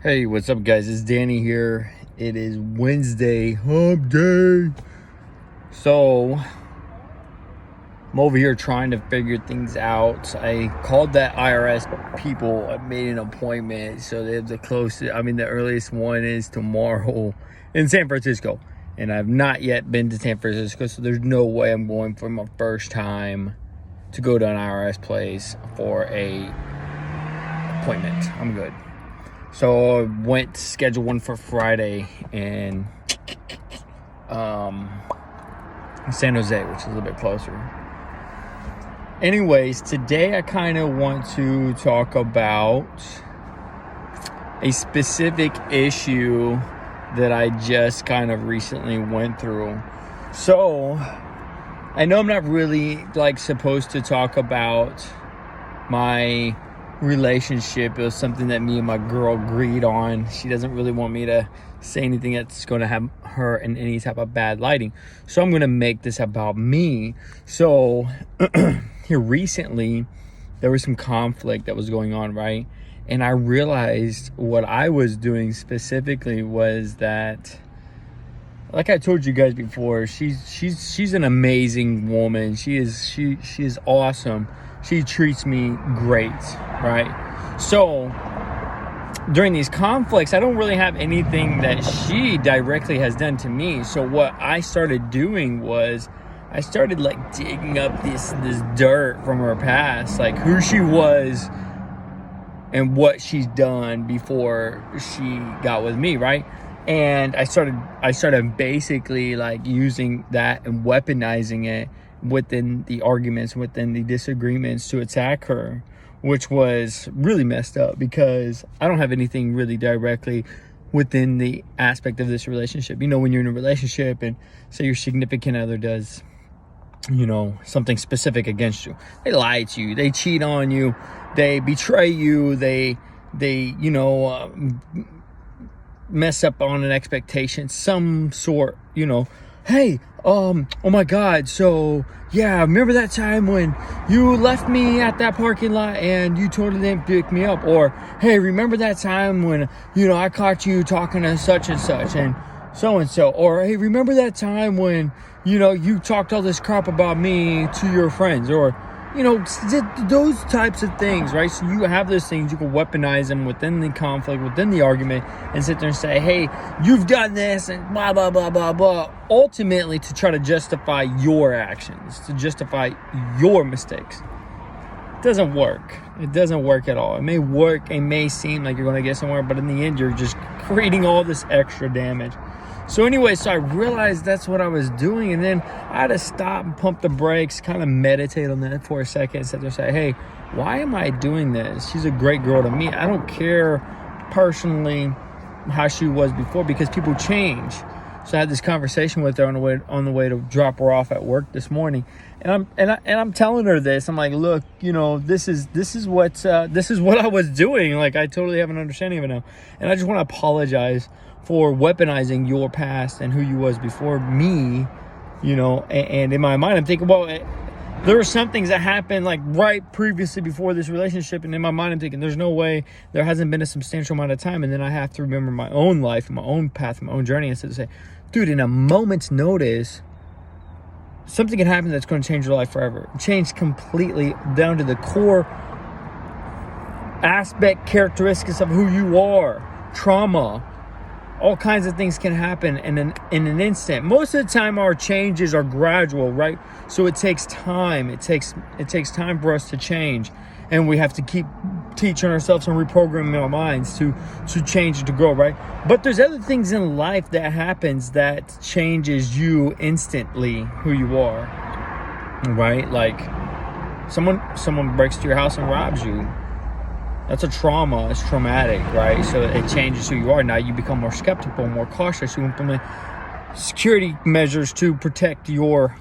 Hey, what's up, guys? It's Danny here. It is Wednesday, hump day. So, I'm over here trying to figure things out. I called that IRS people. I made an appointment. So, they have the earliest one is tomorrow in San Francisco. And I've not yet been to San Francisco, so there's no way I'm going for my first time to go to an IRS place for a appointment. I'm good. So I went to schedule one for Friday in San Jose, which is a little bit closer. Anyways, today I kind of want to talk about a specific issue that I just kind of recently went through. So I know I'm not really supposed to talk about my relationship. It was something that me and my girl agreed on. She doesn't really want me to say anything that's going to have her in any type of bad lighting, so I'm going to make this about me. So here recently there was some conflict that was going on, right? And I realized what I was doing specifically was that, like I told you guys before, she's an amazing woman. She is awesome. She treats me great, right? So during these conflicts, I don't really have anything that she directly has done to me. So what I started doing was I started digging up this dirt from her past, like who she was and what she's done before she got with me, right? And I started basically using that and weaponizing it within the arguments, within the disagreements, to attack her, which was really messed up because I don't have anything really directly within the aspect of this relationship. You know, when you're in a relationship and say your significant other does, something specific against you, they lie to you, they cheat on you, they betray you, they mess up on an expectation, some sort, hey, oh my God, so yeah, remember that time when you left me at that parking lot and you totally didn't pick me up? Or, hey, remember that time when, I caught you talking to such and such and so? Or, hey, remember that time when, you talked all this crap about me to your friends? Or, those types of things, right? So you have those things, you can weaponize them within the conflict, within the argument, and sit there and say, hey, you've done this, and blah, blah, blah, blah, blah. Ultimately, to try to justify your actions, to justify your mistakes. It doesn't work. It doesn't work at all. It may work, it may seem like you're going to get somewhere, but in the end, you're just creating all this extra damage. So anyway, so I realized that's what I was doing, and then I had to stop and pump the brakes, kind of meditate on that for a second, and sit there and say, hey, why am I doing this? She's a great girl to me. I don't care personally how she was before, because people change. So I had this conversation with her on the way to drop her off at work this morning, and I'm telling her this. I'm like, look, this is what I was doing. I totally have an understanding of it now, and I just want to apologize for weaponizing your past and who you was before me, and in my mind I'm thinking, well, there are some things that happened right previously before this relationship, and in my mind I'm thinking there's no way there hasn't been a substantial amount of time. And then I have to remember my own life, my own path, my own journey, instead of say, dude, in a moment's notice something can happen that's going to change your life forever, change completely down to the core aspect, characteristics of who you are. Trauma, all kinds of things can happen in an instant. Most of the time our changes are gradual, right? So it takes time. It takes time for us to change, and we have to keep teaching ourselves and reprogramming our minds to change and to grow, right? But there's other things in life that happens that changes you instantly, who you are, right? Like someone breaks into your house and robs you. That's a trauma. It's traumatic, right? So it changes who you are. Now you become more skeptical, more cautious. You implement security measures to protect your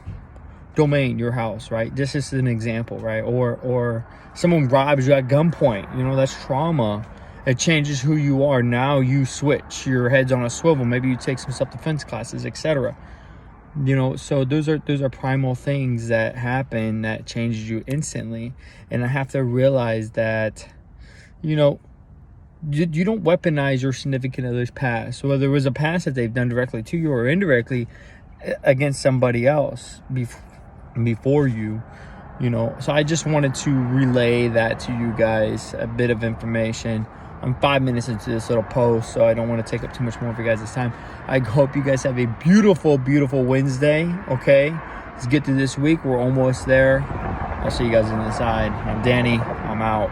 domain, your house, right? This is an example, right? Or someone robs you at gunpoint. That's trauma. It changes who you are. Now you switch. Your head's on a swivel. Maybe you take some self-defense classes, etc. So those are primal things that happen that changes you instantly. And I have to realize that you don't weaponize your significant other's past. So whether it was a past that they've done directly to you or indirectly against somebody else before you, you know. So I just wanted to relay that to you guys, a bit of information. I'm 5 minutes into this little post, so I don't want to take up too much more of your guys' time. I hope you guys have a beautiful, beautiful Wednesday, okay? Let's get through this week. We're almost there. I'll see you guys on the side. I'm Danny. I'm out.